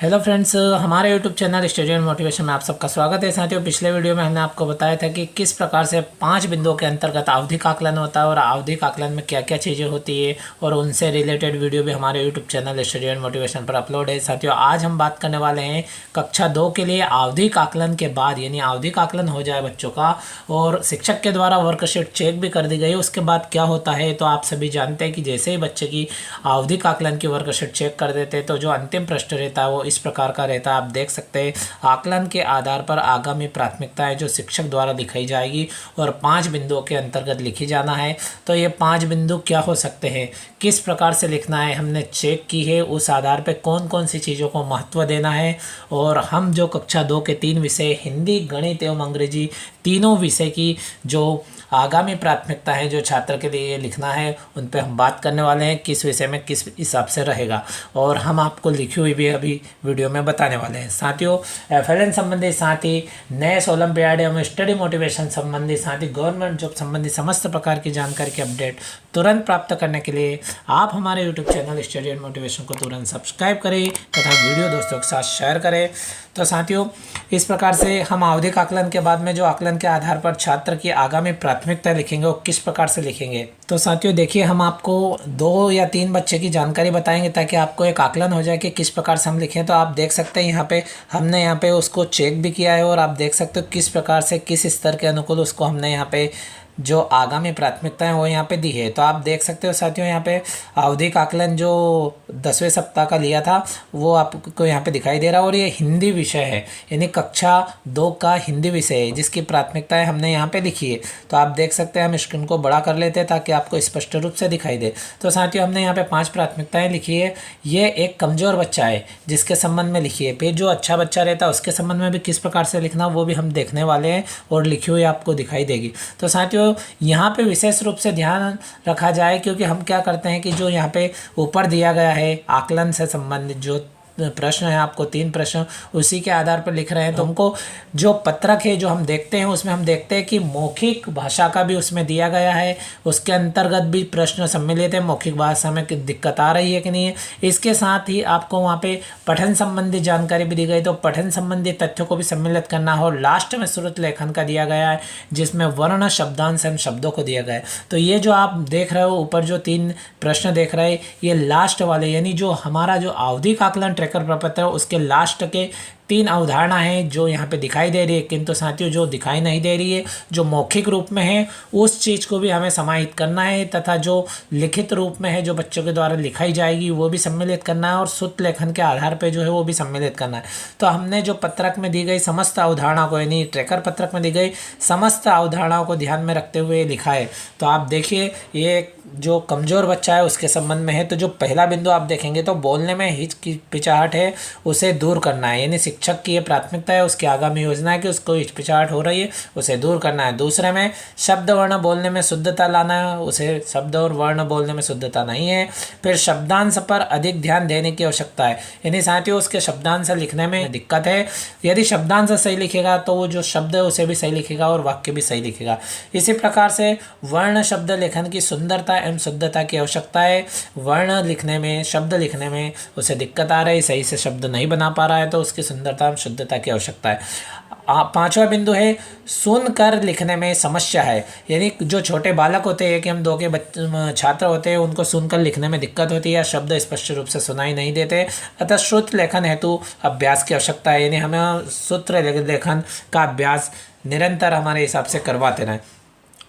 Hello friends, हमारे YouTube channel student motivation में आप सबका स्वागत है। साथियों, पिछले वीडियो में हमने आपको बताया था कि किस प्रकार से 5 बिंदुओं के अंतर्गत आवधिक आकलन होता है और आवधिक आकलन में क्या क्या चीज़ें होती है, और उनसे रिलेटेड वीडियो भी हमारे यूट्यूब चैनल स्टूडेंट मोटिवेशन पर अपलोड है। साथियों, आज हम बात करने वाले हैं कक्षा 2 के लिए आवधिक आकलन के बाद, यानी आवधिक आकलन हो जाए बच्चों का और शिक्षक के द्वारा वर्कशीट चेक भी कर दी गई, उसके बाद क्या होता है। तो आप सभी जानते हैं कि जैसे ही बच्चे की आवधिक आकलन की वर्कशीट चेक कर देते हैं तो जो अंतिम प्रश्न रहता है वो इस प्रकार का रहता है। आप देख सकते हैं, आकलन के आधार पर आगामी प्राथमिकताएं जो शिक्षक द्वारा दिखाई जाएगी और 5 बिंदुओं के अंतर्गत लिखी जाना है। तो ये 5 बिंदु क्या हो सकते हैं, किस प्रकार से लिखना है, हमने चेक की है, उस आधार पर कौन कौन सी चीज़ों को महत्व देना है। और हम जो कक्षा 2 के 3 विषय हिंदी, गणित एवं अंग्रेजी तीनों विषय की जो आगामी प्राथमिकता है जो छात्र के लिए लिखना है, उन पे हम बात करने वाले हैं, किस विषय में किस हिसाब से रहेगा, और हम आपको लिखी हुई भी अभी वीडियो में बताने वाले हैं। साथियों, FLN संबंधी, साथ ही नेस ओलंपियाड एवं स्टडी मोटिवेशन संबंधी, साथ ही गवर्नमेंट जॉब संबंधी समस्त प्रकार की जानकारी की अपडेट तुरंत प्राप्त करने के लिए आप हमारे YouTube channel study and motivation को तुरंत सब्सक्राइब करें तथा वीडियो दोस्तों के साथ शेयर करें। तो साथियों, इस प्रकार से हम आवधिक आकलन के बाद में जो आकलन के आधार पर छात्र की आगामी प्राथमिकता लिखेंगे वो किस प्रकार से लिखेंगे। तो साथियों देखिए, हम आपको 2 या 3 बच्चे की जानकारी बताएंगे ताकि आपको एक आकलन हो जाए कि किस प्रकार से हम लिखें। तो आप देख सकते हैं यहाँ पे हमने यहाँ पे उसको चेक भी किया है और आप देख सकते हो किस प्रकार से किस स्तर के अनुकूल उसको हमने यहाँ पे जो आगामी प्राथमिकता है वो यहाँ पे दी है। तो आप देख सकते हो साथियों, यहाँ पे आवधिक आकलन जो 10वें सप्ताह का लिया था वो आपको यहाँ पे दिखाई दे रहा है, और ये हिंदी विषय है, यानी कक्षा 2 का हिंदी विषय है जिसकी प्राथमिकताएं हमने यहाँ पे लिखी है। तो आप देख सकते हैं, हम स्क्रीन को बड़ा कर लेते हैं ताकि आपको स्पष्ट रूप से दिखाई दे। तो साथियों, हमने यहाँ पे 5 प्राथमिकताएँ लिखी है। ये एक कमज़ोर बच्चा है जिसके संबंध में लिखी है। फिर जो अच्छा बच्चा रहता है उसके संबंध में भी किस प्रकार से लिखना वो भी हम देखने वाले हैं और लिखी हुई आपको दिखाई देगी। तो साथियों, यहाँ पे विशेष रूप से ध्यान रखा जाए, क्योंकि हम क्या करते हैं कि जो यहाँ पे ऊपर दिया गया है आकलन से संबंधित जो प्रश्न है, आपको 3 प्रश्न उसी के आधार पर लिख रहे हैं। तो हमको जो पत्रक है जो हम देखते हैं उसमें हम देखते हैं कि मौखिक भाषा का भी उसमें दिया गया है, उसके अंतर्गत भी प्रश्न सम्मिलित है, मौखिक भाषा में दिक्कत आ रही है कि नहीं है। इसके साथ ही आपको वहाँ पे पठन संबंधी जानकारी भी दी गई, तो पठन संबंधी तथ्यों को भी सम्मिलित करना हो। लास्ट में श्रुत लेखन का दिया गया है जिसमें वर्ण, शब्दांश एवं शब्दों को दिया गया है। तो ये जो आप देख रहे हो ऊपर जो 3 प्रश्न देख रहे हैं, ये लास्ट वाले, यानी जो हमारा जो आवधिक आकलन ट्रैकर प्रपत्र है उसके लास्ट के 3 अवधारणा है जो यहाँ पे दिखाई दे रही है। किंतु साथियों, जो दिखाई नहीं दे रही है, जो मौखिक रूप में है, उस चीज़ को भी हमें समाहित करना है, तथा जो लिखित रूप में है जो बच्चों के द्वारा लिखाई जाएगी वो भी सम्मिलित करना है, और शुद्ध लेखन के आधार पे जो है वो भी सम्मिलित करना है। तो हमने जो पत्रक में दी गई समस्त अवधारणा को, यानी ट्रैकर पत्रक में दी गई समस्त अवधारणाओं को ध्यान में रखते हुए लिखा है। तो आप देखिए, ये जो कमज़ोर बच्चा है उसके संबंध में है। तो जो पहला बिंदु आप देखेंगे तो बोलने में हिचकिचाहट है उसे दूर करना है, यानी शिक्षक की ये प्राथमिकता है, उसकी आगामी योजना है कि उसको हिचकिचाहट हो रही है उसे दूर करना है। दूसरे में शब्द वर्ण बोलने में शुद्धता लाना है, उसे शब्द और वर्ण बोलने में शुद्धता नहीं है। फिर शब्दांश पर अधिक ध्यान देने की आवश्यकता है, यानी साथियों उसके शब्दांश लिखने में दिक्कत है। यदि शब्दांश सही लिखेगा तो वो जो शब्द है उसे भी सही लिखेगा और वाक्य भी सही लिखेगा। इसी प्रकार से वर्ण शब्द लेखन की सुंदरता एवं शुद्धता की आवश्यकता है। वर्ण लिखने में, शब्द लिखने में उसे दिक्कत आ रही है, सही से शब्द नहीं बना पा रहा है, तो उसकी सुंदरता एवं शुद्धता की आवश्यकता है। 5वां बिंदु है सुनकर लिखने में समस्या है, यानी जो छोटे बालक होते हैं कि हम 2 के छात्र होते हैं, उनको सुनकर लिखने में दिक्कत होती है या शब्द स्पष्ट रूप से सुनाई नहीं देते, अतः श्रुत लेखन हेतु अभ्यास की आवश्यकता है, यानी हमें सूत्र लेखन का अभ्यास निरंतर हमारे हिसाब से करवाते रहें।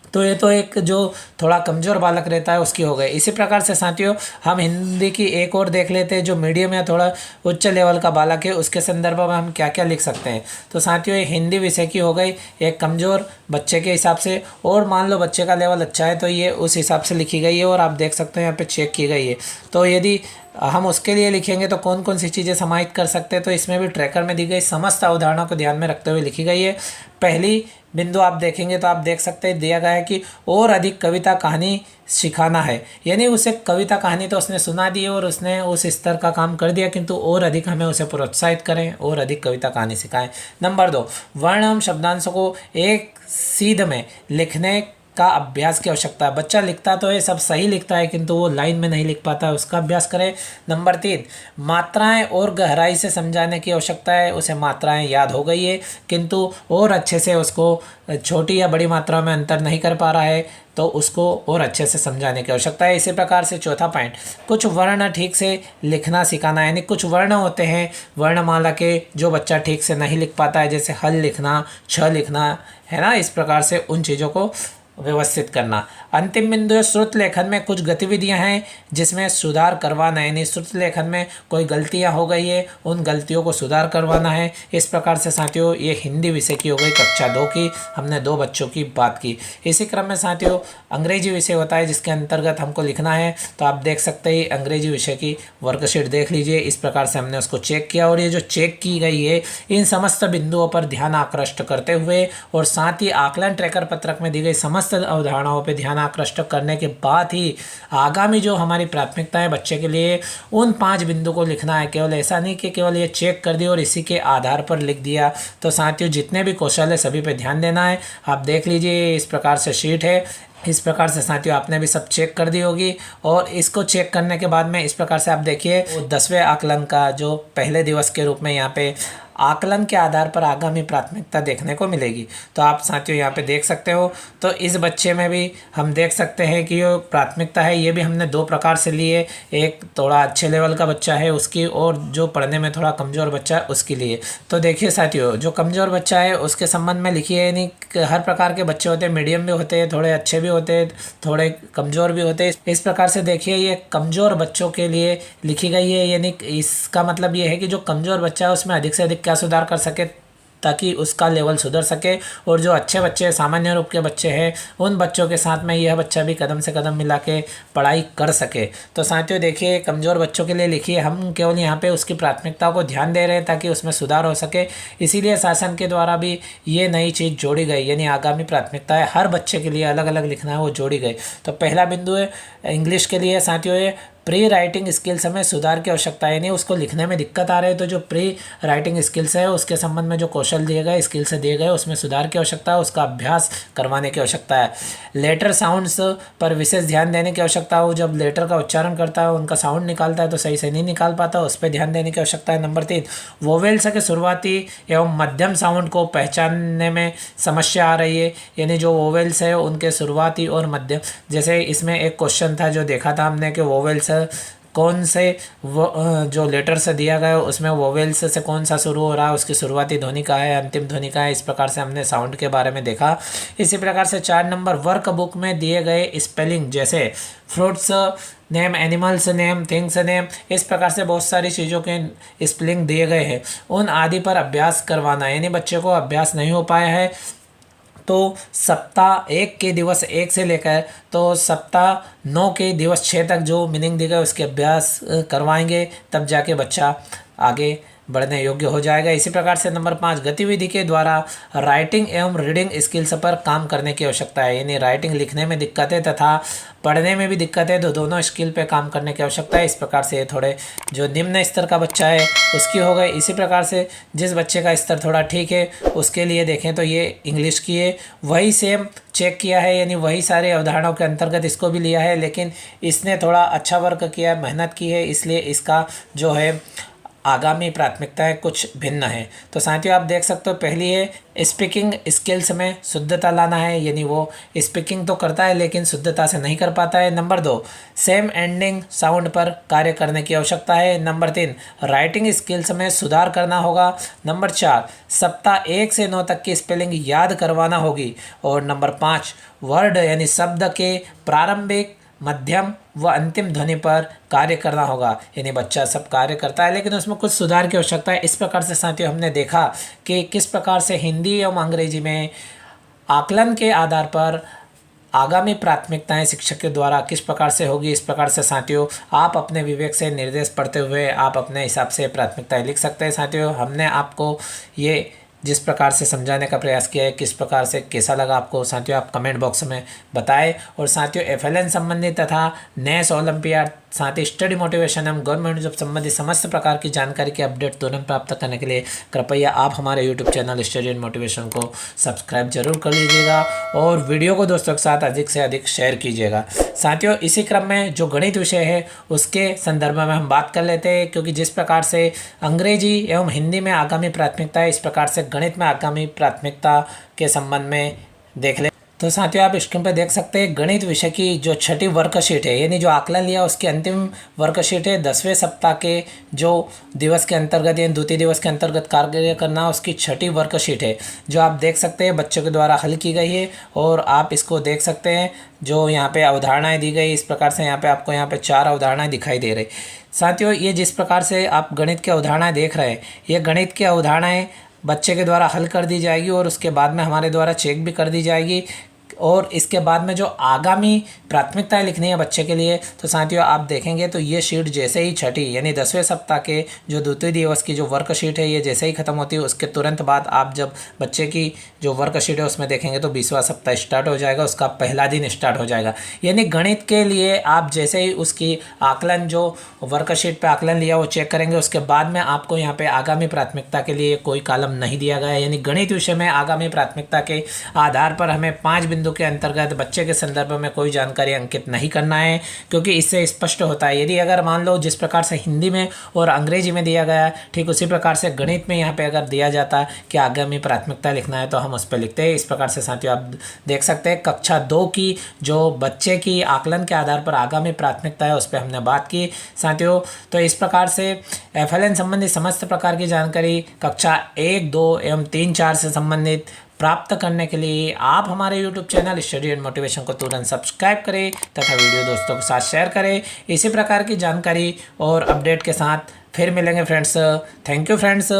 तो ये तो एक जो थोड़ा कमज़ोर बालक रहता है उसकी हो गई। इसी प्रकार से साथियों, हम हिंदी की एक और देख लेते हैं, जो मीडियम या थोड़ा उच्च लेवल का बालक है उसके संदर्भ में हम क्या क्या लिख सकते हैं। तो साथियों, ये हिंदी विषय की हो गई एक कमज़ोर बच्चे के हिसाब से, और मान लो बच्चे का लेवल अच्छा है तो ये उस हिसाब से लिखी गई है, और आप देख सकते हैं यहाँ पे चेक की गई है। तो यदि हम उसके लिए लिखेंगे तो कौन कौन सी चीज़ें समाहित कर सकते हैं, तो इसमें भी ट्रैकर में दी गई समस्त अवधारणा को ध्यान में रखते हुए लिखी गई है। पहली बिंदु आप देखेंगे तो आप देख सकते हैं दिया गया है कि और अधिक कविता कहानी सिखाना है, यानी उसे कविता कहानी तो उसने सुना दी और उसने उस स्तर का काम कर दिया, किंतु और अधिक हमें उसे प्रोत्साहित करें और अधिक कविता कहानी सिखाएं। नंबर 2, वर्ण एवं शब्दांशों को एक सीध में लिखने का अभ्यास की आवश्यकता है। बच्चा लिखता तो है, सब सही लिखता है, किंतु वो लाइन में नहीं लिख पाता है, उसका अभ्यास करें। नंबर 3, मात्राएं और गहराई से समझाने की आवश्यकता है। उसे मात्राएं याद हो गई है, किंतु और अच्छे से उसको छोटी या बड़ी मात्रा में अंतर नहीं कर पा रहा है, तो उसको और अच्छे से समझाने की आवश्यकता है। इसी प्रकार से चौथा पॉइंट, कुछ वर्ण ठीक से लिखना सिखाना। यानी कुछ वर्ण होते हैं वर्णमाला के जो बच्चा ठीक से नहीं लिख पाता है, जैसे हल लिखना, छ लिखना, है ना, इस प्रकार से उन चीज़ों को व्यवस्थित करना। अंतिम बिंदु है, श्रुत लेखन में कुछ गतिविधियां हैं जिसमें सुधार करवाना है। यानी श्रुत लेखन में कोई गलतियां हो गई है, उन गलतियों को सुधार करवाना है। इस प्रकार से साथियों ये हिंदी विषय की हो गई कक्षा 2 की, हमने 2 बच्चों की बात की। इसी क्रम में साथियों अंग्रेजी विषय होता है जिसके अंतर्गत हमको लिखना है। तो आप देख सकते हैं अंग्रेजी विषय की वर्कशीट देख लीजिए, इस प्रकार से हमने उसको चेक किया, और ये जो चेक की गई है इन समस्त बिंदुओं पर ध्यान आकृष्ट करते हुए और साथ ही आकलन ट्रैकर पत्रक में दी गई समस्त अवधारणाओं पर ध्यान आकृष्ट करने के बाद ही आगामी जो हमारी प्राथमिकता है बच्चे के लिए, उन 5 बिंदु को लिखना है। केवल ऐसा नहीं कि केवल ये चेक कर दिया और इसी के आधार पर लिख दिया। तो साथियों जितने भी कौशल है सभी पे ध्यान देना है। आप देख लीजिए इस प्रकार से शीट है, इस प्रकार से साथियों आपने भी सब चेक कर दी होगी। और इसको चेक करने के बाद में इस प्रकार से आप देखिए 10वें आकलन का जो पहले दिवस के रूप में यहाँ पे आकलन के आधार पर आगामी प्राथमिकता देखने को मिलेगी। तो आप साथियों यहाँ पे देख सकते हो। तो इस बच्चे में भी हम देख सकते हैं कि जो प्राथमिकता है ये भी हमने 2 प्रकार से लिए, एक थोड़ा अच्छे लेवल का बच्चा है उसकी, और जो पढ़ने में थोड़ा कमज़ोर बच्चा है उसके लिए। तो देखिए साथियों जो कमज़ोर बच्चा है उसके संबंध में लिखिए। यानी हर प्रकार के बच्चे होते हैं, मीडियम भी होते हैं, थोड़े अच्छे भी होते हैं, थोड़े कमज़ोर भी होते हैं। इस प्रकार से देखिए ये कमज़ोर बच्चों के लिए लिखी गई है। यानी इसका मतलब ये है कि जो कमज़ोर बच्चा है उसमें अधिक से अधिक क्या सुधार कर सके ताकि उसका लेवल सुधर सके, और जो अच्छे बच्चे सामान्य रूप के बच्चे हैं उन बच्चों के साथ में यह बच्चा भी कदम से कदम मिला के पढ़ाई कर सके। तो साथियों देखिए कमज़ोर बच्चों के लिए लिखिए, हम केवल यहाँ पे उसकी प्राथमिकता को ध्यान दे रहे हैं ताकि उसमें सुधार हो सके। इसीलिए शासन के द्वारा भी ये नई चीज़ जोड़ी गई, यानी आगामी प्राथमिकता है हर बच्चे के लिए अलग अलग लिखना है वो जोड़ी गई। तो पहला बिंदु है इंग्लिश के लिए साथियों ये प्री राइटिंग स्किल्स में सुधार की आवश्यकता है। यानी उसको लिखने में दिक्कत आ रही है तो जो प्री राइटिंग स्किल्स है उसके संबंध में जो कौशल दिए गए, स्किल्स दिए गए, उसमें सुधार की आवश्यकता है, उसका अभ्यास करवाने की आवश्यकता है। लेटर साउंड्स पर विशेष ध्यान देने की आवश्यकता हो, जब लेटर का उच्चारण करता है उनका साउंड निकालता है तो सही से नहीं निकाल पाता, उस पर ध्यान देने की आवश्यकता है। नंबर 3, वोवेल्स के शुरुआती एवं मध्यम साउंड को पहचानने में समस्या आ रही है। यानी जो वोवेल्स है उनके शुरुआती और मध्यम, जैसे इसमें एक क्वेश्चन था जो देखा था हमने कि वोवेल्स कौन से जो लेटर से दिया गया है उसमें वोवेल्स से कौन सा शुरू हो रहा है, उसकी शुरुआती ध्वनि का है, अंतिम ध्वनि का है। इस प्रकार से हमने साउंड के बारे में देखा। इसी प्रकार से 4 नंबर वर्क बुक में दिए गए स्पेलिंग जैसे fruits name, animals name, things name, इस प्रकार से बहुत सारी चीज़ों के स्पेलिंग दिए गए हैं, उन आदि पर अभ्यास करवाना। यानी बच्चे को अभ्यास नहीं हो पाया है तो सप्ताह 1 के दिवस 1 से लेकर तो सप्ताह 9 के दिवस 6 तक जो मीनिंग दी गई उसके अभ्यास करवाएंगे, तब जाके बच्चा आगे बढ़ने योग्य हो जाएगा। इसी प्रकार से नंबर 5, गतिविधि के द्वारा राइटिंग एवं रीडिंग स्किल्स पर काम करने की आवश्यकता है। यानी राइटिंग लिखने में दिक्कत है तथा पढ़ने में भी दिक्कत है, तो दोनों स्किल पे काम करने की आवश्यकता है। इस प्रकार से थोड़े जो निम्न स्तर का बच्चा है उसकी हो गई। इसी प्रकार से जिस बच्चे का स्तर थोड़ा ठीक है उसके लिए देखें तो ये इंग्लिश की है, वही सेम चेक किया है, यानी वही सारे अवधारणाओं के अंतर्गत इसको भी लिया है, लेकिन इसने थोड़ा अच्छा वर्क किया, मेहनत की है, इसलिए इसका जो है आगामी प्राथमिकताएं कुछ भिन्न है। तो साथियों आप देख सकते हो पहली है स्पीकिंग स्किल्स में शुद्धता लाना है, यानी वो स्पीकिंग तो करता है लेकिन शुद्धता से नहीं कर पाता है। नंबर 2, सेम एंडिंग साउंड पर कार्य करने की आवश्यकता है। नंबर 3, राइटिंग स्किल्स में सुधार करना होगा। नंबर 4, सप्ताह 1 से 9 तक की स्पेलिंग याद करवाना होगी। और नंबर 5, वर्ड यानी शब्द के प्रारंभिक, मध्यम व अंतिम ध्वनि पर कार्य करना होगा। यानी बच्चा सब कार्य करता है लेकिन उसमें कुछ सुधार की आवश्यकता है। इस प्रकार से साथियों हमने देखा कि किस प्रकार से हिंदी एवं अंग्रेजी में आकलन के आधार पर आगामी प्राथमिकताएं शिक्षक के द्वारा किस प्रकार से होगी। इस प्रकार से साथियों आप अपने विवेक से निर्देश पढ़ते हुए आप अपने हिसाब से प्राथमिकताएं लिख सकते हैं। साथियों हमने आपको ये जिस प्रकार से समझाने का प्रयास किया है, किस प्रकार से कैसा लगा आपको साथियों आप कमेंट बॉक्स में बताएं। और साथियों FLN संबंधी तथा नेस ओलंपियाड साथ ही स्टडी मोटिवेशन एवं गवर्नमेंट जॉब संबंधित समस्त प्रकार की जानकारी के अपडेट तुरंत प्राप्त करने के लिए कृपया आप हमारे YouTube channel study and motivation को सब्सक्राइब जरूर कर लीजिएगा और वीडियो को दोस्तों के साथ अधिक से अधिक शेयर कीजिएगा। साथियों, इसी क्रम में जो गणित विषय है उसके संदर्भ में हम बात कर लेते हैं, क्योंकि जिस प्रकार से अंग्रेजी एवं हिंदी में आगामी प्राथमिकता है, इस प्रकार से गणित में आगामी प्राथमिकता के संबंध में देख ले। तो साथियों, आप स्क्रीन पर देख सकते हैं गणित विषय की जो छठी वर्कशीट है, यानी जो आकलन लिया उसकी अंतिम वर्कशीट है। 10वें सप्ताह के जो दिवस के अंतर्गत यानी द्वितीय दिवस के अंतर्गत कार्य करना, उसकी छठी वर्कशीट है जो आप देख सकते हैं बच्चों के द्वारा हल की गई है। और आप इसको देख सकते हैं जो यहाँ पे अवधारणाएँ दी गई, इस प्रकार से यहाँ पे आपको यहाँ पे 4 अवधारणाएँ दिखाई दे रही। साथियों, ये जिस प्रकार से आप गणित की अवधारणाएँ देख रहे हैं, ये गणित की अवधारणाएँ बच्चे के द्वारा हल कर दी जाएगी और उसके बाद में हमारे द्वारा चेक भी कर दी जाएगी। और इसके बाद में जो आगामी प्राथमिकताएं लिखनी है बच्चे के लिए, तो साथियों आप देखेंगे तो ये शीट जैसे ही छठी यानी 10वें सप्ताह के जो द्वितीय दिवस की जो वर्कशीट है, ये जैसे ही ख़त्म होती है उसके तुरंत बाद आप जब बच्चे की जो वर्कशीट है उसमें देखेंगे तो 20वां सप्ताह स्टार्ट हो जाएगा, उसका पहला दिन स्टार्ट हो जाएगा। यानी गणित के लिए आप जैसे ही उसकी आकलन जो वर्कशीट पर आकलन लिया वो चेक करेंगे, उसके बाद में आपको यहाँ पर आगामी प्राथमिकता के लिए कोई कॉलम नहीं दिया गया है। यानी गणित विषय में आगामी प्राथमिकता के आधार पर हमें 5 बिंदु के अंतर्गत बच्चे के संदर्भ में कोई जानकारी अंकित नहीं करना है, क्योंकि इससे स्पष्ट होता है यदि अगर मान लो जिस प्रकार से हिंदी में और अंग्रेजी में दिया गया है, ठीक उसी प्रकार से गणित में यहाँ पे अगर दिया जाता है कि आगामी प्राथमिकता लिखना है तो हम उस पर लिखते हैं। इस प्रकार से साथियों आप देख सकते हैं कक्षा 2 की जो बच्चे की आकलन के आधार पर आगामी प्राथमिकता है उस पर हमने बात की साथियों। तो इस प्रकार से FLN संबंधित समस्त प्रकार की जानकारी कक्षा 1, 2 एवं 3, 4 से संबंधित प्राप्त करने के लिए आप हमारे YouTube channel study and motivation को तुरंत सब्सक्राइब करें तथा वीडियो दोस्तों के साथ शेयर करें। इसी प्रकार की जानकारी और अपडेट के साथ फिर मिलेंगे फ्रेंड्स। Thank you friends.